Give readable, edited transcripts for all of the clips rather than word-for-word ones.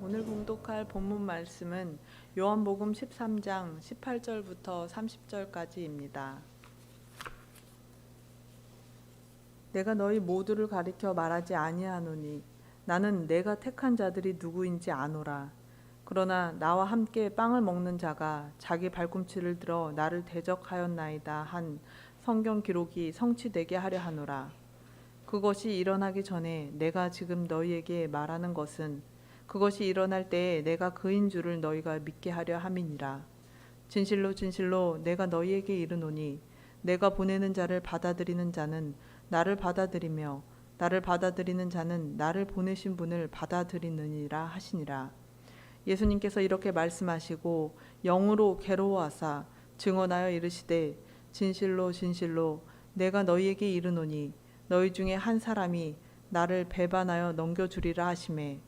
오늘 봉독할 본문 말씀은 요한복음 13장 18절부터 30절까지입니다. 내가 너희 모두를 가리켜 말하지 아니하노니 나는 내가 택한 자들이 누구인지 아노라. 그러나 나와 함께 빵을 먹는 자가 자기 발꿈치를 들어 나를 대적하였나이다 한 성경 기록이 성취되게 하려 하노라. 그것이 일어나기 전에 내가 지금 너희에게 말하는 것은 그것이 일어날 때에 내가 그인 줄을 너희가 믿게 하려 함이니라. 진실로 진실로 내가 너희에게 이르노니 내가 보내는 자를 받아들이는 자는 나를 받아들이며 나를 받아들이는 자는 나를 보내신 분을 받아들이느니라 하시니라. 예수님께서 이렇게 말씀하시고 영으로 괴로워하사 증언하여 이르시되 진실로 진실로 내가 너희에게 이르노니 너희 중에 한 사람이 나를 배반하여 넘겨주리라 하시매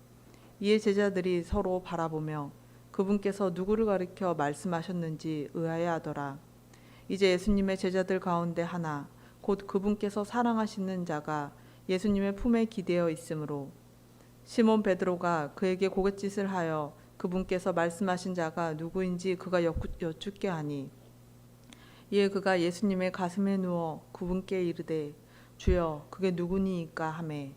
이에 제자들이 서로 바라보며 그분께서 누구를 가리켜 말씀하셨는지 의아해하더라. 이제 예수님의 제자들 가운데 하나 곧 그분께서 사랑하시는 자가 예수님의 품에 기대어 있으므로 시몬 베드로가 그에게 고갯짓을 하여 그분께서 말씀하신 자가 누구인지 그가 여쭙게 하니 이에 그가 예수님의 가슴에 누워 그분께 이르되 주여 그게 누구니이까 하매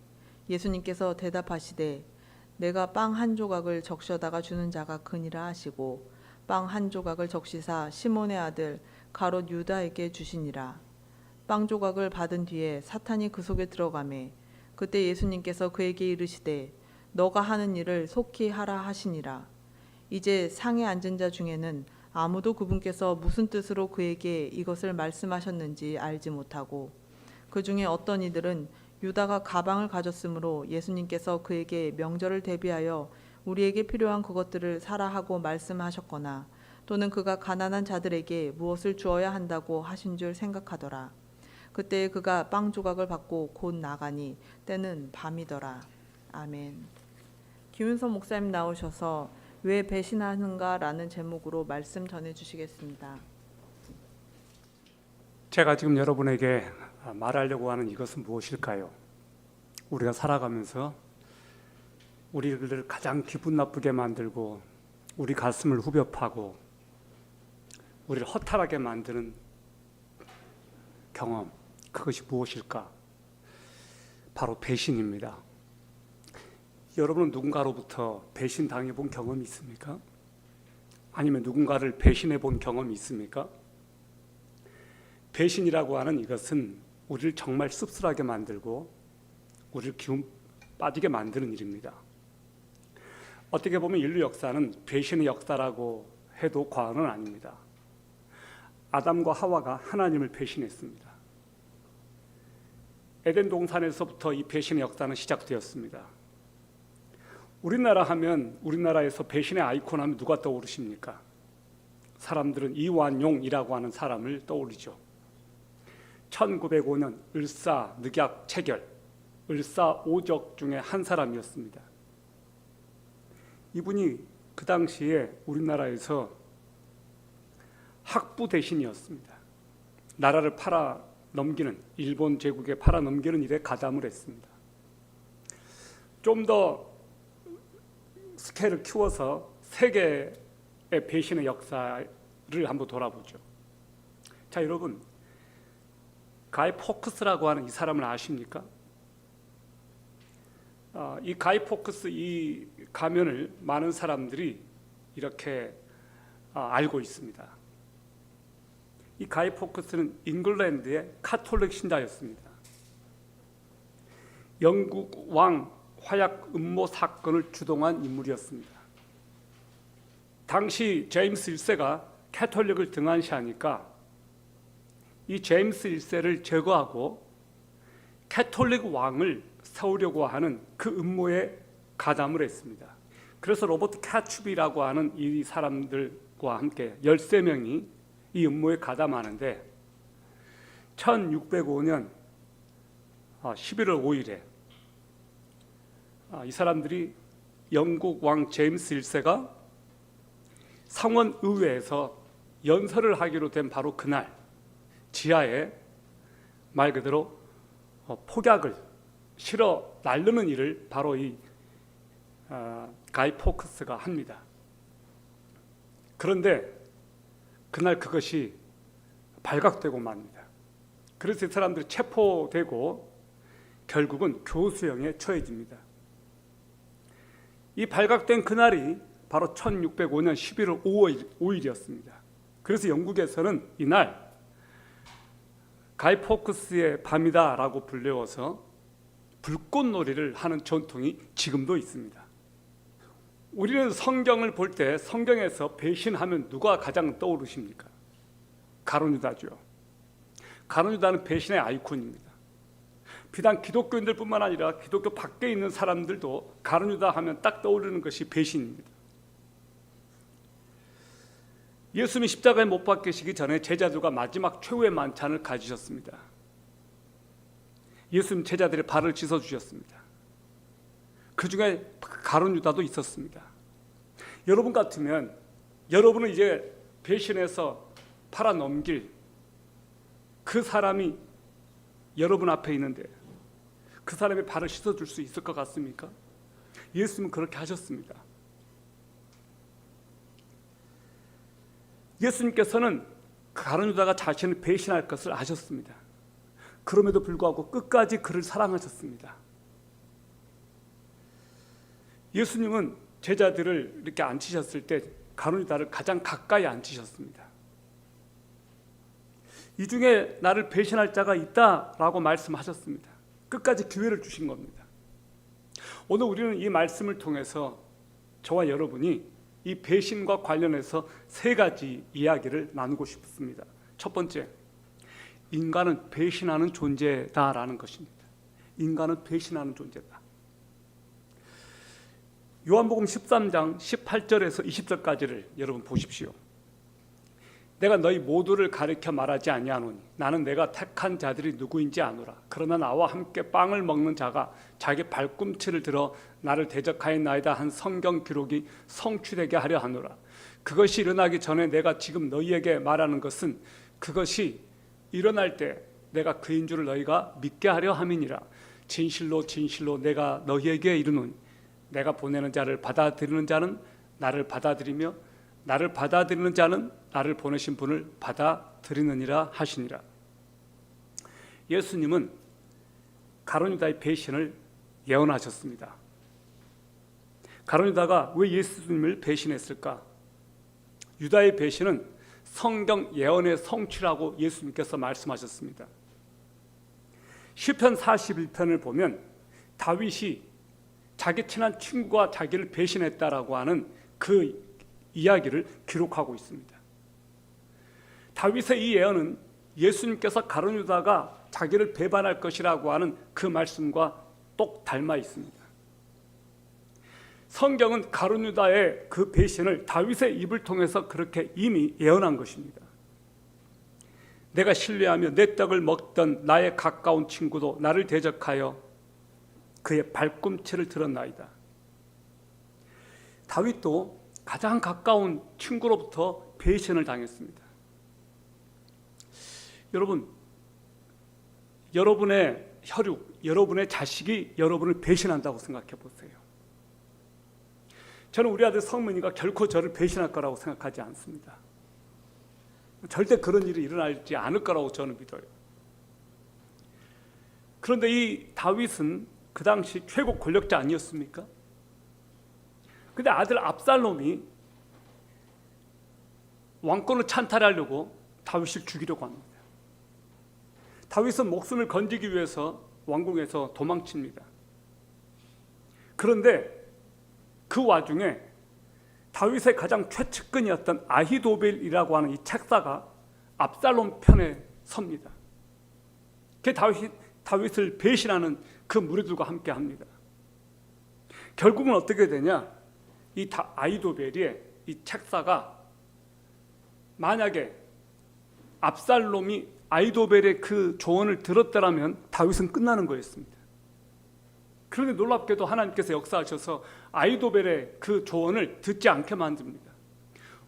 예수님께서 대답하시되 내가 빵 한 조각을 적셔다가 주는 자가 그니라 하시고 빵 한 조각을 적시사 시몬의 아들 가롯 유다에게 주시니라. 빵 조각을 받은 뒤에 사탄이 그 속에 들어가매 그때 예수님께서 그에게 이르시되 너가 하는 일을 속히 하라 하시니라. 이제 상에 앉은 자 중에는 아무도 그분께서 무슨 뜻으로 그에게 이것을 말씀하셨는지 알지 못하고 그 중에 어떤 이들은 유다가 가방을 가졌으므로 예수님께서 그에게 명절을 대비하여 우리에게 필요한 그것들을 사라 하고 말씀하셨거나 또는 그가 가난한 자들에게 무엇을 주어야 한다고 하신 줄 생각하더라. 그때 그가 빵 조각을 받고 곧 나가니 때는 밤이더라. 아멘. 김윤선 목사님 나오셔서 왜 배신하는가라는 제목으로 말씀 전해주시겠습니다. 제가 지금 여러분에게 말하려고 하는 이것은 무엇일까요? 우리가 살아가면서 우리를 가장 기분 나쁘게 만들고 우리 가슴을 후벼 파고 우리를 허탈하게 만드는 경험, 그것이 무엇일까? 바로 배신입니다. 여러분은 누군가로부터 배신당해 본 경험이 있습니까? 아니면 누군가를 배신해 본 경험이 있습니까? 배신이라고 하는 이것은 우리를 정말 씁쓸하게 만들고 우리를 기운 빠지게 만드는 일입니다. 어떻게 보면 인류 역사는 배신의 역사라고 해도 과언은 아닙니다. 아담과 하와가 하나님을 배신했습니다. 에덴 동산에서부터 이 배신의 역사는 시작되었습니다. 우리나라 하면 우리나라에서 배신의 아이콘 하면 누가 떠오르십니까? 사람들은 이완용이라고 하는 사람을 떠올리죠. 1905년 을사늑약 을사오적 중에 한 사람이었습니다. 이분이 그 당시에 우리나라에서 학부 대신이었습니다. 나라를 팔아넘기는, 일본 제국에 팔아넘기는 일에 가담을 했습니다. 좀 더 스케일을 키워서 세계의 배신의 역사를 한번 돌아보죠. 자, 여러분, 가이 포크스라고 하는 이 사람을 아십니까? 이 가이 포크스 이 가면을 많은 사람들이 이렇게 알고 있습니다. 이 가이 포크스는 잉글랜드의 카톨릭 신자였습니다. 영국 왕 화약 음모 사건을 주동한 인물이었습니다. 당시 제임스 1세가 카톨릭을 등한시하니까 이 제임스 1세를 제거하고 카톨릭 왕을 세우려고 하는 그 음모에 가담을 했습니다. 그래서 로버트 카츄비라고 하는 이 사람들과 함께 13명이 이 음모에 가담하는데 1605년 11월 5일에 이 사람들이 영국 왕 제임스 1세가 상원 의회에서 연설을 하기로 된 바로 그날 지하에 말 그대로 폭약을 실어 나르는 일을 바로 이 가이 포크스가 합니다. 그런데 그날 그것이 발각되고 맙니다. 그래서 이 사람들이 체포되고 결국은 교수형에 처해집니다. 이 발각된 그날이 바로 1605년 11월 5일이었습니다. 그래서 영국에서는 이날 가이 포크스의 밤이다라고 불려서 불꽃놀이를 하는 전통이 지금도 있습니다. 우리는 성경을 볼 때 성경에서 배신하면 누가 가장 떠오르십니까? 가룟유다죠. 가룟유다는 배신의 아이콘입니다. 비단 기독교인들뿐만 아니라 기독교 밖에 있는 사람들도 가룟유다 하면 딱 떠오르는 것이 배신입니다. 예수님이 십자가에 못 박히시기 전에 제자들과 마지막 최후의 만찬을 가지셨습니다. 예수님 제자들의 발을 씻어주셨습니다. 그 중에 가룟유다도 있었습니다. 여러분 같으면 여러분은 이제 배신해서 팔아넘길 그 사람이 여러분 앞에 있는데 그 사람의 발을 씻어줄 수 있을 것 같습니까? 예수님은 그렇게 하셨습니다. 예수님께서는 가룟유다가 자신을 배신할 것을 아셨습니다. 그럼에도 불구하고 끝까지 그를 사랑하셨습니다. 예수님은 제자들을 이렇게 앉히셨을 때 가룟유다를 가장 가까이 앉히셨습니다. 이 중에 나를 배신할 자가 있다라고 말씀하셨습니다. 끝까지 기회를 주신 겁니다. 오늘 우리는 이 말씀을 통해서 저와 여러분이 이 배신과 관련해서 세 가지 이야기를 나누고 싶습니다. 첫 번째, 인간은 배신하는 존재다라는 것입니다. 인간은 배신하는 존재다. 요한복음 13장 18절에서 20절까지를 여러분 보십시오. 내가 너희 모두를 가리켜 말하지 아니하노니 나는 내가 택한 자들이 누구인지 아노라. 그러나 나와 함께 빵을 먹는 자가 자기 발꿈치를 들어 나를 대적하였나이다 한 성경 기록이 성취되게 하려 하노라. 그것이 일어나기 전에 내가 지금 너희에게 말하는 것은 그것이 일어날 때 내가 그인 줄을 너희가 믿게 하려 함이니라. 진실로 진실로 내가 너희에게 이르노니 내가 보내는 자를 받아들이는 자는 나를 받아들이며 나를 받아들이는 자는 나를 보내신 분을 받아들이느니라 하시니라. 예수님은 가룟유다의 배신을 예언하셨습니다. 가룟유다가 왜 예수님을 배신했을까? 유다의 배신은 성경 예언의 성취라고 예수님께서 말씀하셨습니다. 시편 41편을 보면 다윗이 자기 친한 친구가 자기를 배신했다라고 하는 그 이야기를 기록하고 있습니다. 다윗의 이 예언은 예수님께서 가룟유다가 자기를 배반할 것이라고 하는 그 말씀과 똑 닮아 있습니다. 성경은 가룟유다의 그 배신을 다윗의 입을 통해서 그렇게 이미 예언한 것입니다. 내가 신뢰하며 내 떡을 먹던 나의 가까운 친구도 나를 대적하여 그의 발꿈치를 들었나이다. 다윗도 가장 가까운 친구로부터 배신을 당했습니다. 여러분, 여러분의 혈육, 여러분의 자식이 여러분을 배신한다고 생각해 보세요. 저는 우리 아들 성민이가 결코 저를 배신할 거라고 생각하지 않습니다. 절대 그런 일이 일어나지 않을 거라고 저는 믿어요. 그런데 이 다윗은 그 당시 최고 권력자 아니었습니까? 근데 아들 압살롬이 왕권을 찬탈하려고 다윗을 죽이려고 합니다. 다윗은 목숨을 건지기 위해서 왕궁에서 도망칩니다. 그런데 그 와중에 다윗의 가장 최측근이었던 아히도벨이라고 하는 이 책사가 압살롬 편에 섭니다. 그 다윗을 배신하는 그 무리들과 함께 합니다. 결국은 어떻게 되냐? 이 아히도벨이 이 책사가 만약에 압살롬이 아히도벨의 그 조언을 들었더라면 다윗은 끝나는 거였습니다. 그런데 놀랍게도 하나님께서 역사하셔서 아히도벨의 그 조언을 듣지 않게 만듭니다.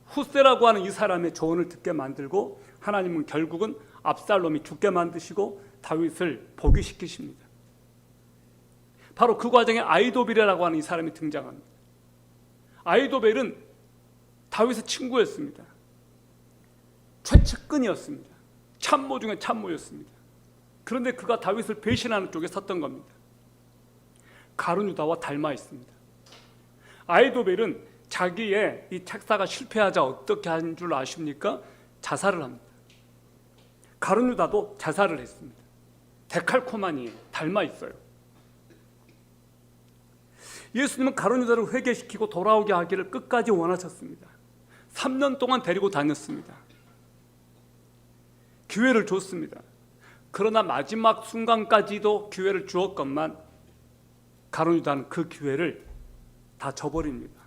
후세라고 하는 이 사람의 조언을 듣게 만들고 하나님은 결국은 압살롬이 죽게 만드시고 다윗을 복위시키십니다. 바로 그 과정에 아히도벨이라고 하는 이 사람이 등장합니다. 아히도벨은 다윗의 친구였습니다. 최측근이었습니다. 참모 중에 참모였습니다. 그런데 그가 다윗을 배신하는 쪽에 섰던 겁니다. 가룟 유다와 닮아 있습니다. 아히도벨은 자기의 이 책사가 실패하자 어떻게 한 줄 아십니까? 자살을 합니다. 가룟 유다도 자살을 했습니다. 데칼코마니에 닮아 있어요. 예수님은 가룟 유다를 회개시키고 돌아오게 하기를 끝까지 원하셨습니다. 3년 동안 데리고 다녔습니다. 기회를 줬습니다. 그러나 마지막 순간까지도 기회를 주었건만 가룟 유다는 그 기회를 다 저버립니다.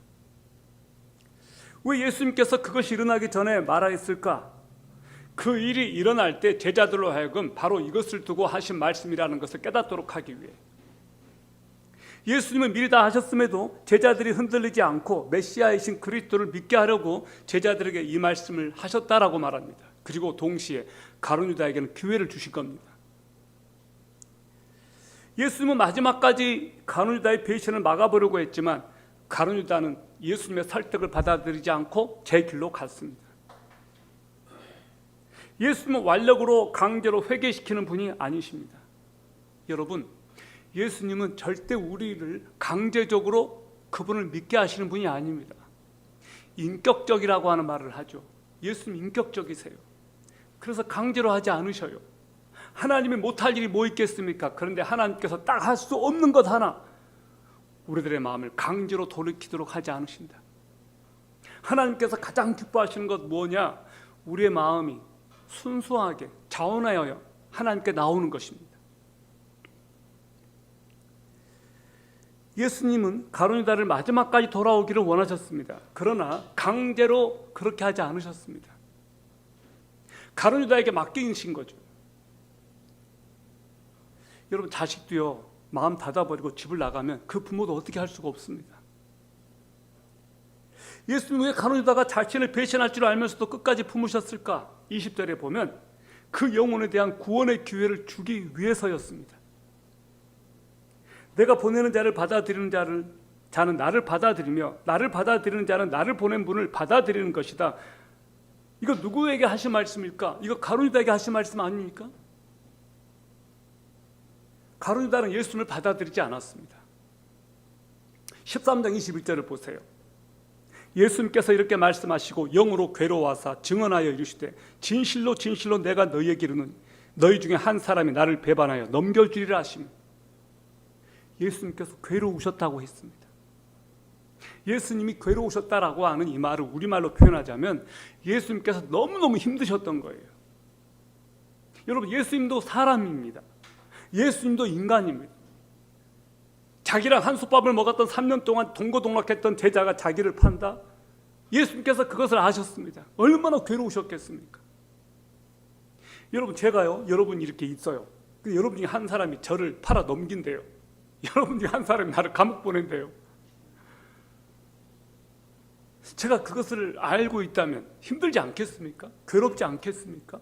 왜 예수님께서 그것이 일어나기 전에 말하였을까? 그 일이 일어날 때 제자들로 하여금 바로 이것을 두고 하신 말씀이라는 것을 깨닫도록 하기 위해, 예수님은 미리 다 하셨음에도 제자들이 흔들리지 않고 메시아이신 그리스도를 믿게 하려고 제자들에게 이 말씀을 하셨다라고 말합니다. 그리고 동시에 가룟 유다에게는 기회를 주신 겁니다. 예수님은 마지막까지 가룟 유다의 배신을 막아보려고 했지만 가룟 유다는 예수님의 설득을 받아들이지 않고 제 길로 갔습니다. 예수님은 완력으로 강제로 회개시키는 분이 아니십니다. 여러분, 예수님은 절대 우리를 강제적으로 그분을 믿게 하시는 분이 아닙니다. 인격적이라고 하는 말을 하죠. 예수님 인격적이세요. 그래서 강제로 하지 않으셔요. 하나님이 못할 일이 뭐 있겠습니까? 그런데 하나님께서 딱 할 수 없는 것 하나, 우리들의 마음을 강제로 돌이키도록 하지 않으신다. 하나님께서 가장 기뻐하시는 것 뭐냐? 우리의 마음이 순수하게 자원하여 하나님께 나오는 것입니다. 예수님은 가룟 유다를 마지막까지 돌아오기를 원하셨습니다. 그러나 강제로 그렇게 하지 않으셨습니다. 가룟 유다에게 맡기신 거죠. 여러분, 자식도요, 마음 닫아버리고 집을 나가면 그 부모도 어떻게 할 수가 없습니다. 예수님은 왜 가룟 유다가 자신을 배신할 줄 알면서도 끝까지 품으셨을까? 20절에 보면 그 영혼에 대한 구원의 기회를 주기 위해서였습니다. 내가 보내는 자를 받아들이는 자는 나를 받아들이며 나를 받아들이는 자는 나를 보낸 분을 받아들이는 것이다. 이거 누구에게 하신 말씀일까? 이거 가룟 유다에게 하신 말씀 아닙니까? 가룟 유다는 예수님을 받아들이지 않았습니다. 13장 21절을 보세요. 예수님께서 이렇게 말씀하시고 영으로 괴로워하사 증언하여 이르시되 진실로 진실로 내가 너희에게 이르노니 너희 중에 한 사람이 나를 배반하여 넘겨주리라 하시며, 예수님께서 괴로우셨다고 했습니다. 예수님이 괴로우셨다라고 하는 이 말을 우리말로 표현하자면 예수님께서 너무너무 힘드셨던 거예요. 여러분, 예수님도 사람입니다. 예수님도 인간입니다. 자기랑 한솥밥을 먹었던 3년 동안 동고동락했던 제자가 자기를 판다? 예수님께서 그것을 아셨습니다. 얼마나 괴로우셨겠습니까? 여러분, 제가요, 여러분이 이렇게 있어요. 여러분 중에 한 사람이 저를 팔아 넘긴대요. 여러분 중에 한 사람이 나를 감옥 보낸대요. 제가 그것을 알고 있다면 힘들지 않겠습니까? 괴롭지 않겠습니까?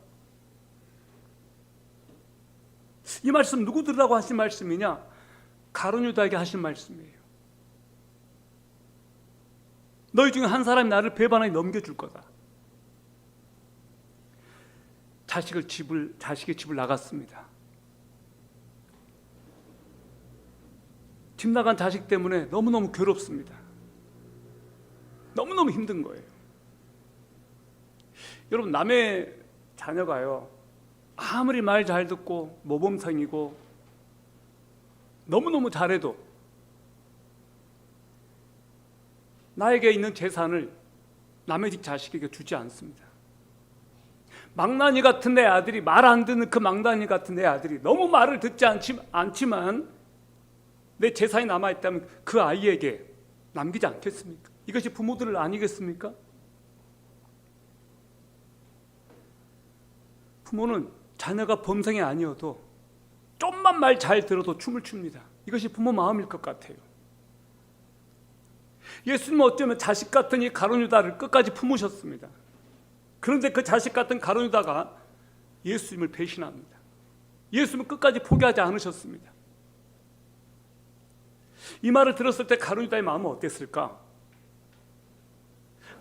이 말씀 누구들이라고 하신 말씀이냐? 가룟 유다에게 하신 말씀이에요. 너희 중에 한 사람이 나를 배반하여 넘겨줄 거다. 자식의 집을 나갔습니다. 집 나간 자식 때문에 너무너무 괴롭습니다. 너무너무 힘든 거예요. 여러분, 남의 자녀가요, 아무리 말 잘 듣고 모범생이고 너무너무 잘해도 나에게 있는 재산을 남의 집 자식에게 주지 않습니다. 망나니 같은 내 아들이, 말 안 듣는 그 망나니 같은 내 아들이 너무 말을 듣지 않지만 내 재산이 남아있다면 그 아이에게 남기지 않겠습니까? 이것이 부모들 아니겠습니까? 부모는 자녀가 범생이 아니어도 좀만 말 잘 들어도 춤을 춥니다. 이것이 부모 마음일 것 같아요. 예수님은 어쩌면 자식 같은 이 가룟 유다를 끝까지 품으셨습니다. 그런데 그 자식 같은 가룟 유다가 예수님을 배신합니다. 예수님은 끝까지 포기하지 않으셨습니다. 이 말을 들었을 때 가룟 유다의 마음은 어땠을까?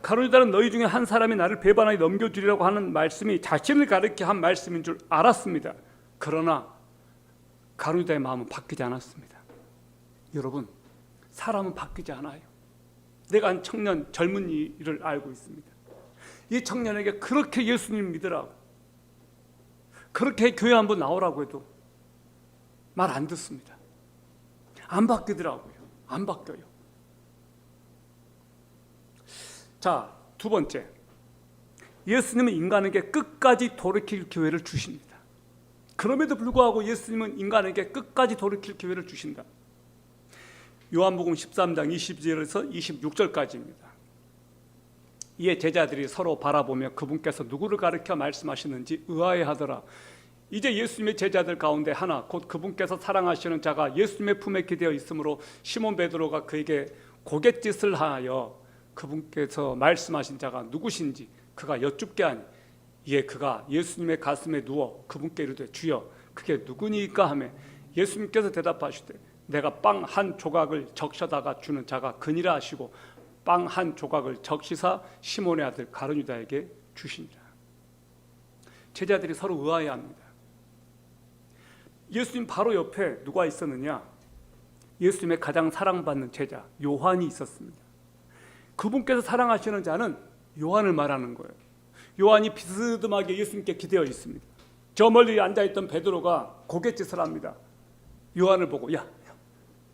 가룟유다는 너희 중에 한 사람이 나를 배반하여 넘겨주리라고 하는 말씀이 자신을 가리켜 한 말씀인 줄 알았습니다. 그러나 가룟유다의 마음은 바뀌지 않았습니다. 여러분, 사람은 바뀌지 않아요. 내가 한 청년 젊은이를 알고 있습니다. 이 청년에게 그렇게 예수님 믿으라고, 그렇게 교회 한번 나오라고 해도 말 안 듣습니다. 안 바뀌더라고요. 안 바뀌어요. 자, 두 번째, 예수님은 인간에게 끝까지 돌이킬 기회를 주십니다. 그럼에도 불구하고 예수님은 인간에게 끝까지 돌이킬 기회를 주신다. 요한복음 13장 20절에서 26절까지입니다. 이에 제자들이 서로 바라보며 그분께서 누구를 가리켜 말씀하시는지 의아해하더라. 이제 예수님의 제자들 가운데 하나 곧 그분께서 사랑하시는 자가 예수님의 품에 기대어 있으므로 시몬 베드로가 그에게 고갯짓을 하여 그분께서 말씀하신 자가 누구신지 그가 여쭙게 하니, 이에 그가 예수님의 가슴에 누워 그분께 이르되 주여 그게 누구니까 하매 예수님께서 대답하시되 내가 빵 한 조각을 적셔다가 주는 자가 그니라 하시고 빵 한 조각을 적시사 시몬의 아들 가룟유다에게 주시니라. 제자들이 서로 의아해합니다. 예수님 바로 옆에 누가 있었느냐? 예수님의 가장 사랑받는 제자 요한이 있었습니다. 그분께서 사랑하시는 자는 요한을 말하는 거예요. 요한이 비스듬하게 예수님께 기대어 있습니다. 저 멀리 앉아있던 베드로가 고갯짓을 합니다. 요한을 보고 야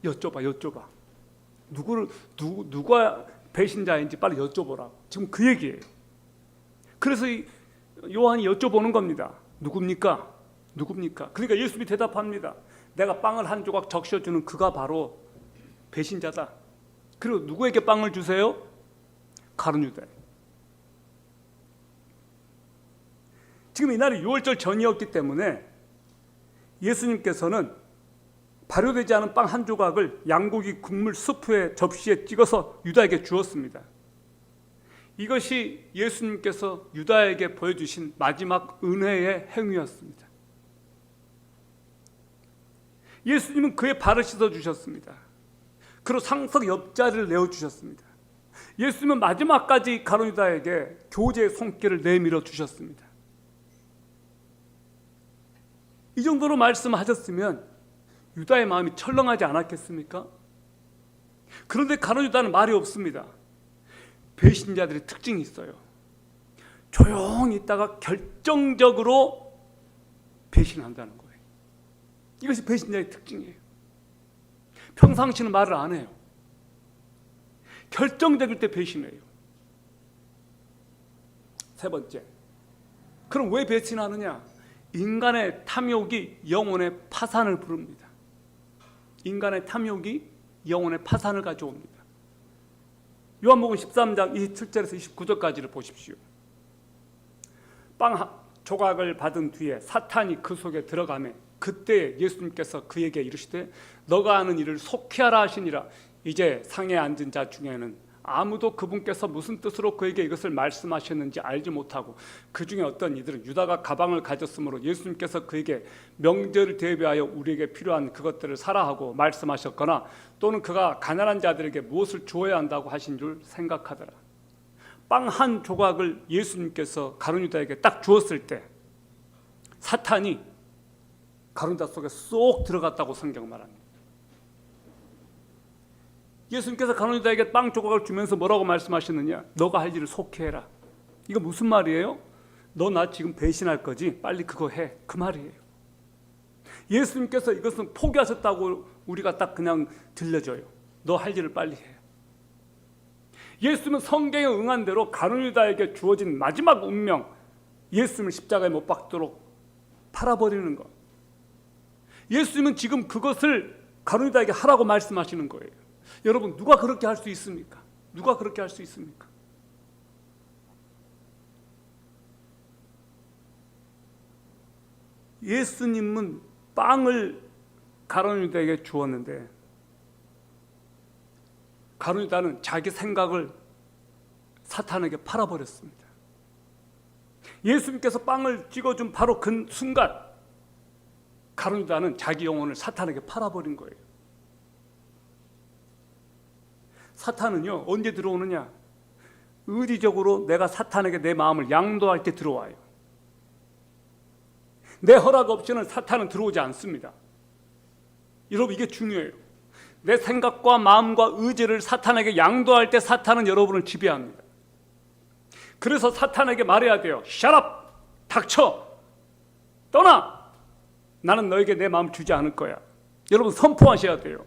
여쭤봐. 누가 배신자인지 빨리 여쭤보라고. 지금 그 얘기예요. 그래서 요한이 여쭤보는 겁니다. 누굽니까? 그러니까 예수님이 대답합니다. 내가 빵을 한 조각 적셔주는 그가 바로 배신자다. 그리고 누구에게 빵을 주세요? 가룟유다에. 지금 이날이 6월절 전이었기 때문에 예수님께서는 발효되지 않은 빵 한 조각을 양고기 국물 스프의 접시에 찍어서 유다에게 주었습니다. 이것이 예수님께서 유다에게 보여주신 마지막 은혜의 행위였습니다. 예수님은 그의 발을 씻어주셨습니다. 그리고 상석 옆자리를 내어주셨습니다. 예수님은 마지막까지 가룟유다에게 교제의 손길을 내밀어 주셨습니다. 이 정도로 말씀하셨으면 유다의 마음이 철렁하지 않았겠습니까? 그런데 가룟유다는 말이 없습니다. 배신자들의 특징이 있어요. 조용히 있다가 결정적으로 배신한다는 거예요. 이것이 배신자의 특징이에요. 평상시는 말을 안 해요. 결정적일 때 배신해요. 세 번째, 그럼 왜 배신하느냐? 인간의 탐욕이 영혼의 파산을 부릅니다. 인간의 탐욕이 영혼의 파산을 가져옵니다. 요한복음 13장 27절에서 29절까지를 보십시오. 빵 조각을 받은 뒤에 사탄이 그 속에 들어가매 그때 예수님께서 그에게 이르시되 너가 하는 일을 속히 하라 하시니라. 이제 상에 앉은 자 중에는 아무도 그분께서 무슨 뜻으로 그에게 이것을 말씀하셨는지 알지 못하고 그 중에 어떤 이들은 유다가 가방을 가졌으므로 예수님께서 그에게 명절을 대비하여 우리에게 필요한 그것들을 사라 하고 말씀하셨거나 또는 그가 가난한 자들에게 무엇을 주어야 한다고 하신 줄 생각하더라. 빵 한 조각을 예수님께서 가룟유다에게 딱 주었을 때 사탄이 가룟유다 속에 쏙 들어갔다고 성경 말합니다. 예수님께서 가룟유다에게 빵 조각을 주면서 뭐라고 말씀하셨느냐? 너가 할 일을 속히 해라. 이거 무슨 말이에요? 너 나 지금 배신할 거지? 빨리 그거 해. 그 말이에요. 예수님께서 이것은 포기하셨다고 우리가 딱 그냥 들려줘요. 너 할 일을 빨리 해. 예수님은 성경에 응한 대로 가룟유다에게 주어진 마지막 운명, 예수님을 십자가에 못 박도록 팔아버리는 것. 예수님은 지금 그것을 가룟유다에게 하라고 말씀하시는 거예요. 여러분, 누가 그렇게 할 수 있습니까? 누가 그렇게 할 수 있습니까? 예수님은 빵을 가룟유다에게 주었는데 가룟유다는 자기 생각을 사탄에게 팔아버렸습니다. 예수님께서 빵을 찍어준 바로 그 순간 가룟유다는 자기 영혼을 사탄에게 팔아버린 거예요. 사탄은요 언제 들어오느냐? 의지적으로 내가 사탄에게 내 마음을 양도할 때 들어와요. 내 허락 없이는 사탄은 들어오지 않습니다. 여러분, 이게 중요해요. 내 생각과 마음과 의지를 사탄에게 양도할 때 사탄은 여러분을 지배합니다. 그래서 사탄에게 말해야 돼요. Shut up! 닥쳐! 떠나! 나는 너에게 내 마음을 주지 않을 거야. 여러분, 선포하셔야 돼요.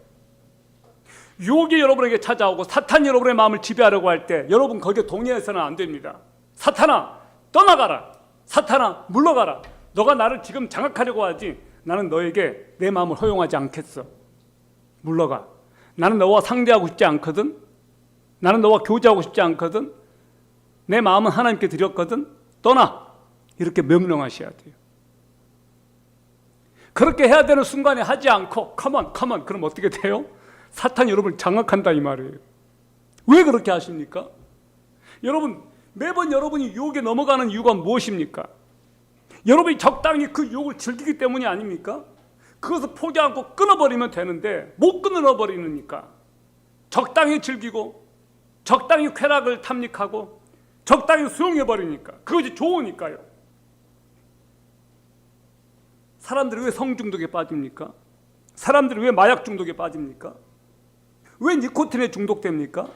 유혹이 여러분에게 찾아오고 사탄이 여러분의 마음을 지배하려고 할 때 여러분 거기에 동의해서는 안 됩니다. 사탄아, 떠나가라. 사탄아, 물러가라. 너가 나를 지금 장악하려고 하지, 나는 너에게 내 마음을 허용하지 않겠어. 물러가. 나는 너와 상대하고 싶지 않거든. 나는 너와 교제하고 싶지 않거든. 내 마음은 하나님께 드렸거든. 떠나. 이렇게 명령하셔야 돼요. 그렇게 해야 되는 순간에 하지 않고 come on 그럼 어떻게 돼요? 사탄이 여러분을 장악한다 이 말이에요. 왜 그렇게 하십니까? 여러분, 매번 여러분이 유혹에 넘어가는 이유가 무엇입니까? 여러분이 적당히 그 유혹을 즐기기 때문이 아닙니까? 그것을 포기하고 끊어버리면 되는데 못 끊어버리니까 적당히 즐기고 적당히 쾌락을 탐닉하고 적당히 수용해버리니까 그것이 좋으니까요. 사람들이 왜 성중독에 빠집니까? 사람들이 왜 마약 중독에 빠집니까? 왜 니코틴에 중독됩니까?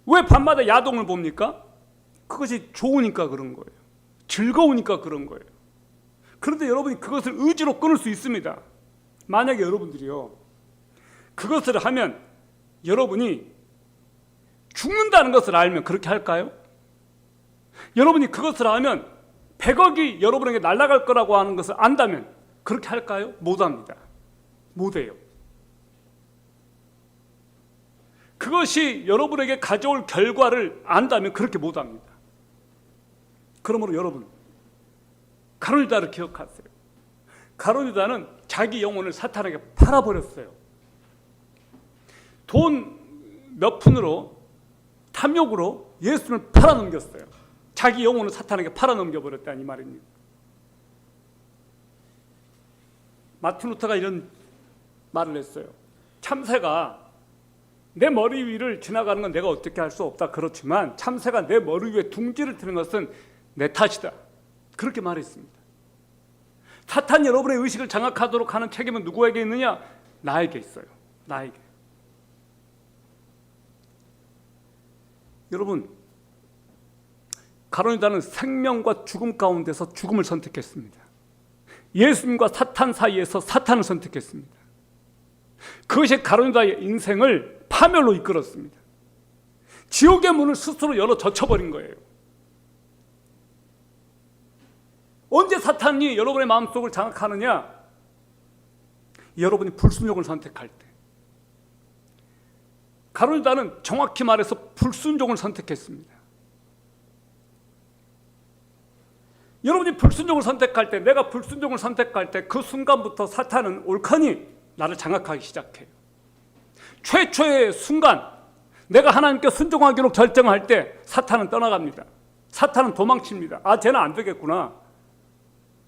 왜 밤마다 야동을 봅니까? 그것이 좋으니까 그런 거예요. 즐거우니까 그런 거예요. 그런데 여러분이 그것을 의지로 끊을 수 있습니다. 만약에 여러분들이요, 그것을 하면 여러분이 죽는다는 것을 알면 그렇게 할까요? 여러분이 그것을 하면 100억이 여러분에게 날아갈 거라고 하는 것을 안다면 그렇게 할까요? 못합니다. 못해요. 그것이 여러분에게 가져올 결과를 안다면 그렇게 못합니다. 그러므로 여러분, 가룟유다를 기억하세요. 가룟유다는 자기 영혼을 사탄에게 팔아버렸어요. 돈 몇 푼으로, 탐욕으로 예수를 팔아넘겼어요. 자기 영혼을 사탄에게 팔아넘겨버렸다는 이 말입니다. 마틴 루터가 이런 말을 했어요. 참새가 내 머리 위를 지나가는 건 내가 어떻게 할 수 없다. 그렇지만 참새가 내 머리 위에 둥지를 트는 것은 내 탓이다. 그렇게 말했습니다. 사탄이 여러분의 의식을 장악하도록 하는 책임은 누구에게 있느냐? 나에게 있어요. 나에게. 여러분, 가룟유다는 생명과 죽음 가운데서 죽음을 선택했습니다. 예수님과 사탄 사이에서 사탄을 선택했습니다. 그것이 가룟유다의 인생을 파멸로 이끌었습니다. 지옥의 문을 스스로 열어 젖혀버린 거예요. 언제 사탄이 여러분의 마음속을 장악하느냐? 여러분이 불순종을 선택할 때. 가룟유다는 정확히 말해서 불순종을 선택했습니다. 여러분이 불순종을 선택할 때, 내가 불순종을 선택할 때 그 순간부터 사탄은 옳거니 나를 장악하기 시작해요. 최초의 순간 내가 하나님께 순종하기로 결정할 때 사탄은 떠나갑니다. 사탄은 도망칩니다. 아, 쟤는 안 되겠구나.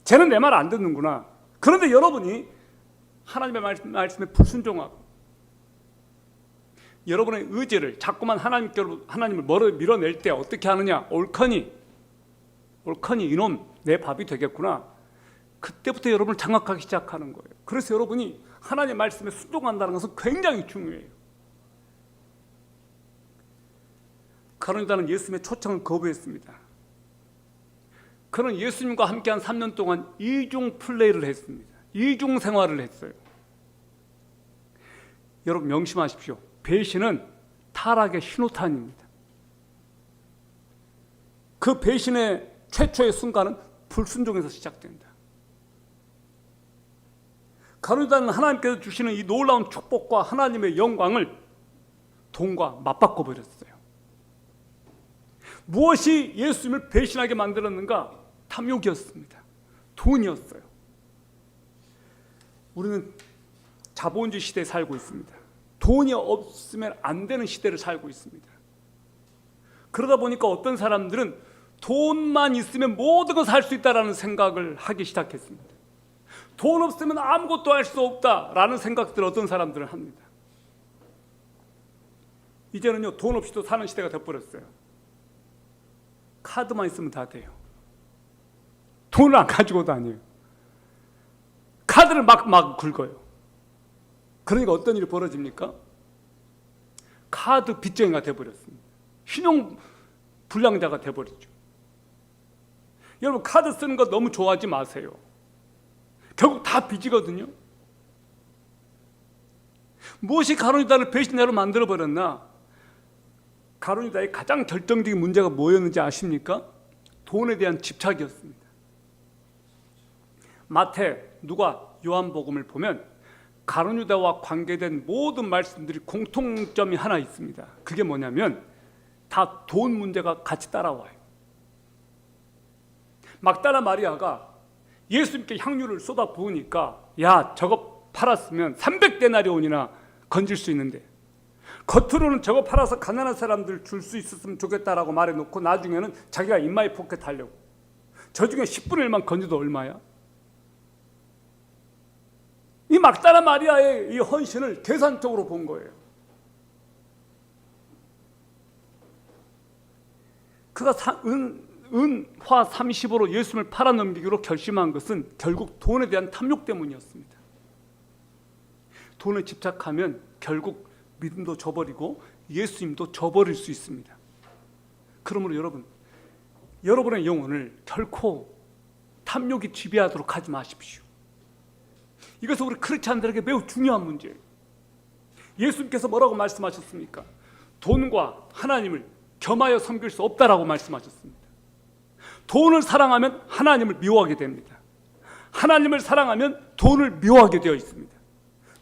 쟤는 내 말 안 듣는구나. 그런데 여러분이 하나님의 말씀에 불순종하고 여러분의 의지를 자꾸만 하나님을 밀어낼 때 어떻게 하느냐? 옳거니 이놈 내 밥이 되겠구나. 그때부터 여러분을 장악하기 시작하는 거예요. 그래서 여러분이 하나님의 말씀에 순종한다는 것은 굉장히 중요해요. 가룟유다는 예수님의 초청을 거부했습니다. 그는 예수님과 함께한 3년 동안 이중 플레이를 했습니다. 이중 생활을 했어요. 여러분 명심하십시오. 배신은 타락의 신호탄입니다. 그 배신의 최초의 순간은 불순종에서 시작된다. 가룟유다는 하나님께서 주시는 이 놀라운 축복과 하나님의 영광을 돈과 맞바꿔 버렸어요. 무엇이 예수님을 배신하게 만들었는가? 탐욕이었습니다. 돈이었어요. 우리는 자본주의 시대에 살고 있습니다. 돈이 없으면 안 되는 시대를 살고 있습니다. 그러다 보니까 어떤 사람들은 돈만 있으면 모든 것을 할 수 있다라는 생각을 하기 시작했습니다. 돈 없으면 아무것도 할 수 없다라는 생각들을 어떤 사람들은 합니다. 이제는요 돈 없이도 사는 시대가 돼버렸어요. 카드만 있으면 다 돼요. 돈을 안 가지고 다녀요. 카드를 막 긁어요. 그러니까 어떤 일이 벌어집니까? 카드 빚쟁이가 돼버렸습니다. 신용 불량자가 돼버리죠. 여러분 카드 쓰는 거 너무 좋아하지 마세요. 결국 다 빚이거든요. 무엇이 가론유다를 배신자로 만들어버렸나? 가론유다의 가장 결정적인 문제가 뭐였는지 아십니까? 돈에 대한 집착이었습니다. 마태, 누가, 요한복음을 보면 가론유다와 관계된 모든 말씀들이 공통점이 하나 있습니다. 그게 뭐냐면 다 돈 문제가 같이 따라와요. 막달라 마리아가 예수님께 향유를 쏟아 부으니까 야 저거 팔았으면 300데나리온이나 건질 수 있는데 겉으로는 저거 팔아서 가난한 사람들 줄 수 있었으면 좋겠다라고 말해놓고 나중에는 자기가 인마이 포켓 하려고 저 중에 10분의 1만 건져도 얼마야? 이 막달라 마리아의 이 헌신을 계산적으로 본 거예요. 그가 은화 30으로 예수님을 팔아넘기기로 결심한 것은 결국 돈에 대한 탐욕 때문이었습니다. 돈에 집착하면 결국 믿음도 저버리고 예수님도 저버릴 수 있습니다. 그러므로 여러분, 여러분의 영혼을 결코 탐욕이 지배하도록 하지 마십시오. 이것은 우리 크리스찬들에게 매우 중요한 문제예요. 예수님께서 뭐라고 말씀하셨습니까? 돈과 하나님을 겸하여 섬길 수 없다라고 말씀하셨습니다. 돈을 사랑하면 하나님을 미워하게 됩니다. 하나님을 사랑하면 돈을 미워하게 되어 있습니다.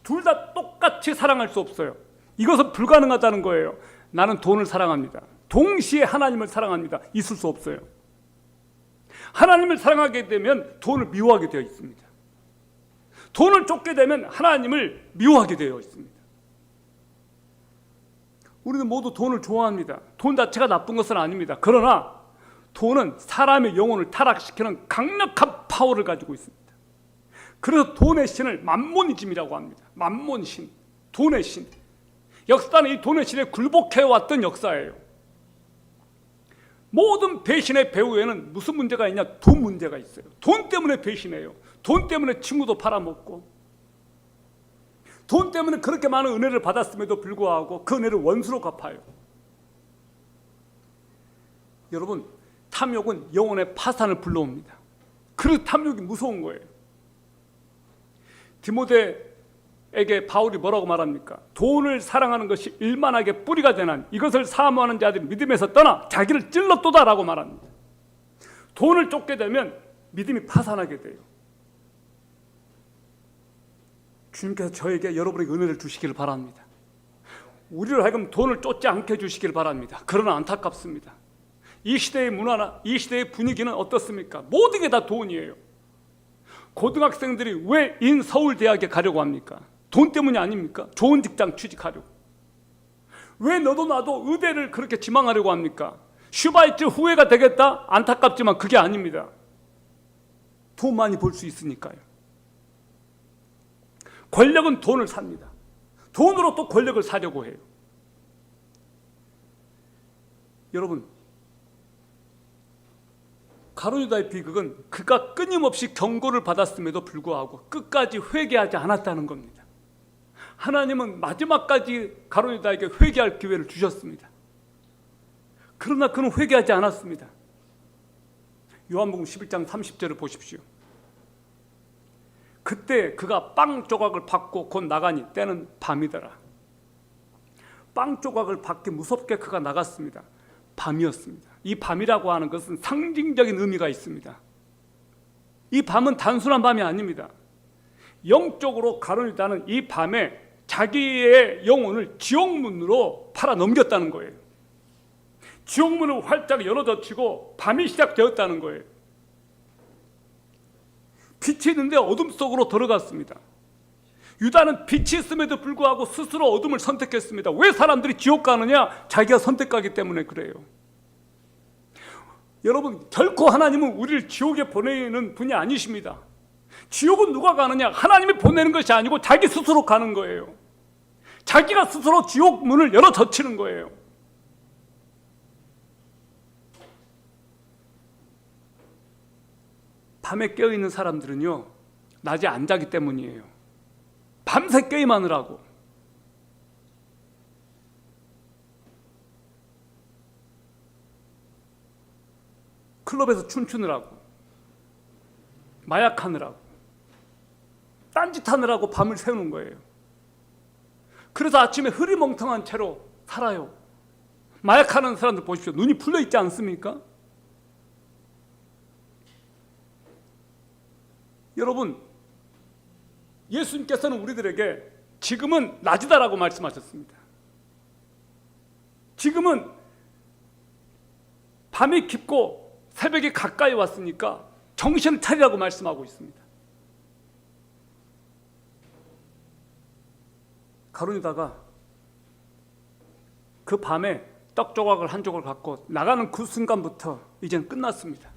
둘 다 똑같이 사랑할 수 없어요. 이것은 불가능하다는 거예요. 나는 돈을 사랑합니다. 동시에 하나님을 사랑합니다. 있을 수 없어요. 하나님을 사랑하게 되면 돈을 미워하게 되어 있습니다. 돈을 쫓게 되면 하나님을 미워하게 되어 있습니다. 우리는 모두 돈을 좋아합니다. 돈 자체가 나쁜 것은 아닙니다. 그러나 돈은 사람의 영혼을 타락시키는 강력한 파워를 가지고 있습니다. 그래서 돈의 신을 만몬이즘이라고 합니다. 만몬신, 돈의 신. 역사는 이 돈의 신에 굴복해왔던 역사예요. 모든 배신의 배후에는 무슨 문제가 있냐? 돈 문제가 있어요. 돈 때문에 배신해요. 돈 때문에 친구도 팔아먹고, 돈 때문에 그렇게 많은 은혜를 받았음에도 불구하고 그 은혜를 원수로 갚아요. 여러분, 탐욕은 영혼의 파산을 불러옵니다. 그래서 탐욕이 무서운 거예요. 디모데에게 바울이 뭐라고 말합니까? 돈을 사랑하는 것이 일만하게 뿌리가 되난 이것을 사모하는 자들이 믿음에서 떠나 자기를 찔렀도다라고 말합니다. 돈을 쫓게 되면 믿음이 파산하게 돼요. 주님께서 저에게 여러분에게 은혜를 주시기를 바랍니다. 우리를 하여금 돈을 쫓지 않게 해주시길 바랍니다. 그러나 안타깝습니다. 이 시대의 문화나 이 시대의 분위기는 어떻습니까? 모든 게 다 돈이에요. 고등학생들이 왜 인서울대학에 가려고 합니까? 돈 때문이 아닙니까? 좋은 직장 취직하려고. 왜 너도 나도 의대를 그렇게 지망하려고 합니까? 슈바이츠 후회가 되겠다? 안타깝지만 그게 아닙니다. 돈 많이 벌 수 있으니까요. 권력은 돈을 삽니다. 돈으로 또 권력을 사려고 해요. 여러분, 가룟유다의 비극은 그가 끊임없이 경고를 받았음에도 불구하고 끝까지 회개하지 않았다는 겁니다. 하나님은 마지막까지 가룟유다에게 회개할 기회를 주셨습니다. 그러나 그는 회개하지 않았습니다. 요한복음 11장 30절을 보십시오. 그때 그가 빵 조각을 받고 곧 나가니 때는 밤이더라. 빵 조각을 받기 무섭게 그가 나갔습니다. 밤이었습니다. 이 밤이라고 하는 것은 상징적인 의미가 있습니다. 이 밤은 단순한 밤이 아닙니다. 영적으로 가룟유다는 이 밤에 자기의 영혼을 지옥문으로 팔아 넘겼다는 거예요. 지옥문을 활짝 열어젖히고 밤이 시작되었다는 거예요. 빛이 있는데 어둠 속으로 들어갔습니다. 유다는 빛이 있음에도 불구하고 스스로 어둠을 선택했습니다. 왜 사람들이 지옥 가느냐? 자기가 선택하기 때문에 그래요. 여러분, 결코 하나님은 우리를 지옥에 보내는 분이 아니십니다. 지옥은 누가 가느냐? 하나님이 보내는 것이 아니고 자기 스스로 가는 거예요. 자기가 스스로 지옥 문을 열어 젖히는 거예요. 밤에 깨어있는 사람들은요, 낮에 안 자기 때문이에요. 밤새 게임하느라고. 클럽에서 춤추느라고, 마약하느라고, 딴짓하느라고 밤을 새우는 거예요. 그래서 아침에 흐리멍텅한 채로 살아요. 마약하는 사람들 보십시오. 눈이 풀려 있지 않습니까? 여러분, 예수님께서는 우리들에게 지금은 낮이다라고 말씀하셨습니다. 지금은 밤이 깊고 새벽이 가까이 왔으니까 정신을 차리라고 말씀하고 있습니다. 가룟유다가 그 밤에 떡 조각을 한 조각을 갖고 나가는 그 순간부터 이제는 끝났습니다.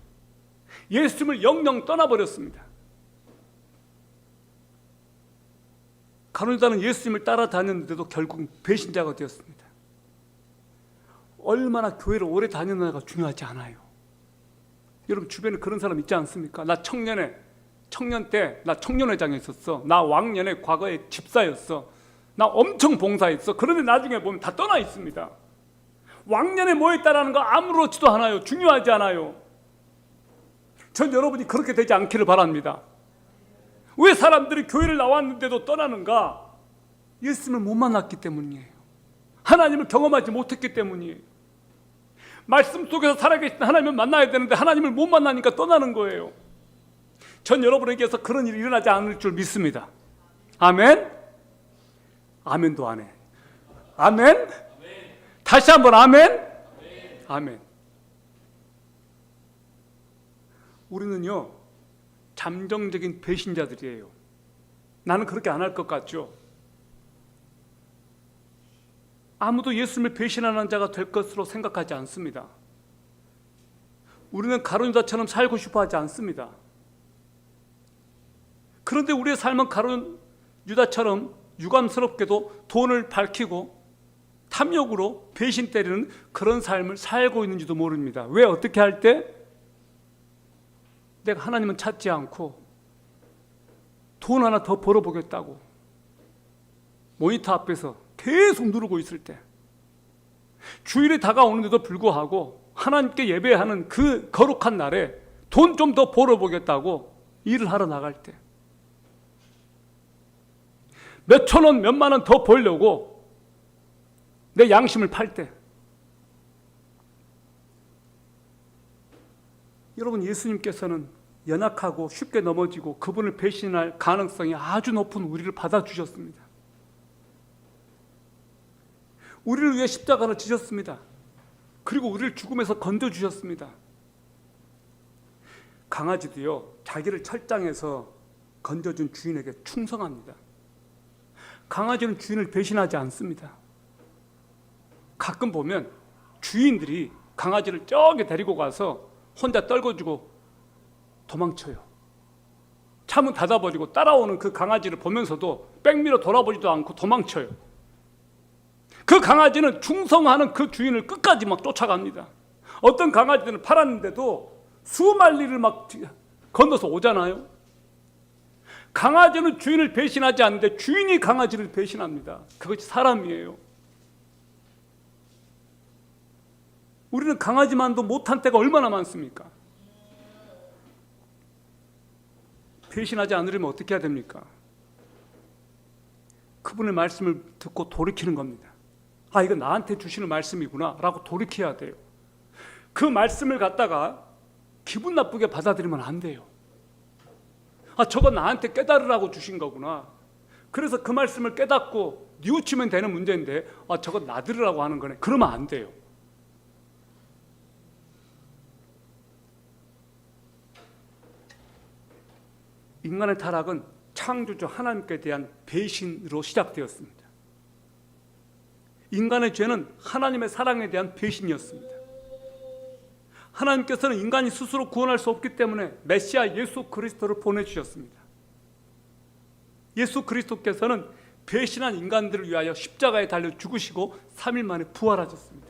예수님을 영영 떠나버렸습니다. 가룟유다는 예수님을 따라다녔는데도 결국 배신자가 되었습니다. 얼마나 교회를 오래 다녔느냐가 중요하지 않아요. 여러분 주변에 그런 사람 있지 않습니까? 나 청년 때 나 청년회장에 있었어. 나 왕년에 과거에 집사였어. 나 엄청 봉사했어. 그런데 나중에 보면 다 떠나 있습니다. 왕년에 뭐 했다라는 거 아무렇지도 않아요. 중요하지 않아요. 전 여러분이 그렇게 되지 않기를 바랍니다. 왜 사람들이 교회를 나왔는데도 떠나는가? 예수님을 못 만났기 때문이에요. 하나님을 경험하지 못했기 때문이에요. 말씀 속에서 살아계신 하나님을 만나야 되는데 하나님을 못 만나니까 떠나는 거예요. 전 여러분에게서 그런 일이 일어나지 않을 줄 믿습니다. 아멘? 아멘도 안 해. 아멘? 다시 한번 아멘? 아멘. 우리는요, 잠정적인 배신자들이에요. 나는 그렇게 안 할 것 같죠? 아무도 예수님을 배신하는 자가 될 것으로 생각하지 않습니다. 우리는 가룟유다처럼 살고 싶어 하지 않습니다. 그런데 우리의 삶은 가룟유다처럼 유감스럽게도 돈을 밝히고 탐욕으로 배신 때리는 그런 삶을 살고 있는지도 모릅니다. 왜? 어떻게 할 때? 내가 하나님은 찾지 않고 돈 하나 더 벌어보겠다고 모니터 앞에서 계속 누르고 있을 때, 주일이 다가오는데도 불구하고 하나님께 예배하는 그 거룩한 날에 돈 좀 더 벌어보겠다고 일을 하러 나갈 때, 몇천 원, 몇만 원 더 벌려고 내 양심을 팔 때, 여러분 예수님께서는 연약하고 쉽게 넘어지고 그분을 배신할 가능성이 아주 높은 우리를 받아주셨습니다. 우리를 위해 십자가를 지셨습니다. 그리고 우리를 죽음에서 건져주셨습니다. 강아지도요, 자기를 철장에서 건져준 주인에게 충성합니다. 강아지는 주인을 배신하지 않습니다. 가끔 보면 주인들이 강아지를 저기 데리고 가서 혼자 떨궈주고 도망쳐요. 차문 닫아버리고 따라오는 그 강아지를 보면서도 백미러 돌아보지도 않고 도망쳐요. 그 강아지는 충성하는 그 주인을 끝까지 막 쫓아갑니다. 어떤 강아지들은 팔았는데도 수만리를 막 건너서 오잖아요. 강아지는 주인을 배신하지 않는데 주인이 강아지를 배신합니다. 그것이 사람이에요. 우리는 강아지만도 못한 때가 얼마나 많습니까? 배신하지 않으려면 어떻게 해야 됩니까? 그분의 말씀을 듣고 돌이키는 겁니다. 아, 이거 나한테 주시는 말씀이구나 라고 돌이켜야 돼요. 그 말씀을 갖다가 기분 나쁘게 받아들이면 안 돼요. 아, 저거 나한테 깨달으라고 주신 거구나. 그래서 그 말씀을 깨닫고 뉘우치면 되는 문제인데, 아, 저거 나들으라고 하는 거네. 그러면 안 돼요. 인간의 타락은 창조주 하나님께 대한 배신으로 시작되었습니다. 인간의 죄는 하나님의 사랑에 대한 배신이었습니다. 하나님께서는 인간이 스스로 구원할 수 없기 때문에 메시아 예수 그리스도를 보내주셨습니다. 예수 그리스도께서는 배신한 인간들을 위하여 십자가에 달려 죽으시고 3일 만에 부활하셨습니다.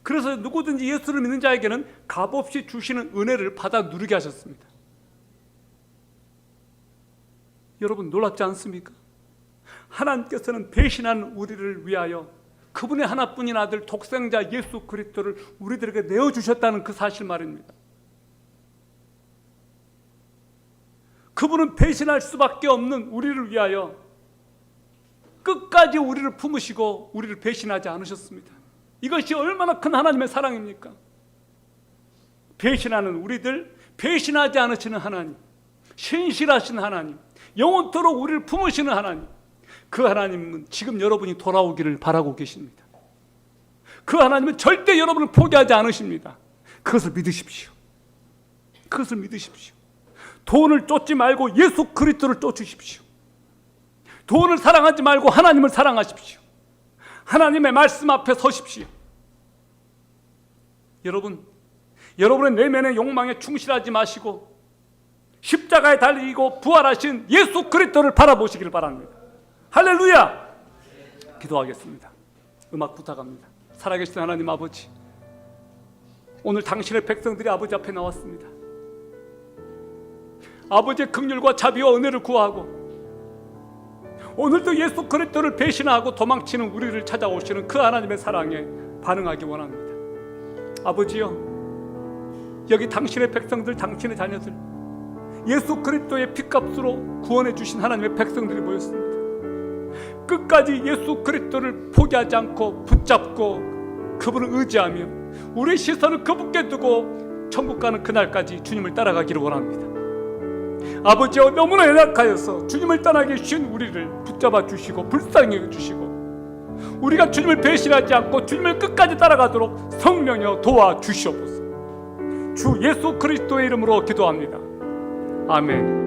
그래서 누구든지 예수를 믿는 자에게는 값없이 주시는 은혜를 받아 누리게 하셨습니다. 여러분 놀랍지 않습니까? 하나님께서는 배신한 우리를 위하여 그분의 하나뿐인 아들 독생자 예수 그리스도를 우리들에게 내어주셨다는 그 사실 말입니다. 그분은 배신할 수밖에 없는 우리를 위하여 끝까지 우리를 품으시고 우리를 배신하지 않으셨습니다. 이것이 얼마나 큰 하나님의 사랑입니까? 배신하는 우리들, 배신하지 않으시는 하나님, 신실하신 하나님, 영원토록 우리를 품으시는 하나님, 그 하나님은 지금 여러분이 돌아오기를 바라고 계십니다. 그 하나님은 절대 여러분을 포기하지 않으십니다. 그것을 믿으십시오. 그것을 믿으십시오. 돈을 쫓지 말고 예수 그리스도를 쫓으십시오. 돈을 사랑하지 말고 하나님을 사랑하십시오. 하나님의 말씀 앞에 서십시오. 여러분, 여러분의 내면의 욕망에 충실하지 마시고 십자가에 달리고 부활하신 예수 그리스도를 바라보시길 바랍니다. 할렐루야! 기도하겠습니다. 음악 부탁합니다. 살아계신 하나님 아버지, 오늘 당신의 백성들이 아버지 앞에 나왔습니다. 아버지의 긍휼과 자비와 은혜를 구하고 오늘도 예수 그리스도를 배신하고 도망치는 우리를 찾아오시는 그 하나님의 사랑에 반응하기 원합니다. 아버지여, 여기 당신의 백성들, 당신의 자녀들, 예수 그리스도의 피값으로 구원해 주신 하나님의 백성들이 모였습니다. 끝까지 예수 그리스도를 포기하지 않고 붙잡고 그분을 의지하며 우리의 시선을 그분께 두고 천국 가는 그날까지 주님을 따라가기를 원합니다. 아버지여, 너무나 연약하여서 주님을 떠나기 쉬운 우리를 붙잡아 주시고 불쌍히 여겨주시고 우리가 주님을 배신하지 않고 주님을 끝까지 따라가도록 성령여 도와주시옵소서. 주 예수 그리스도의 이름으로 기도합니다. 아멘.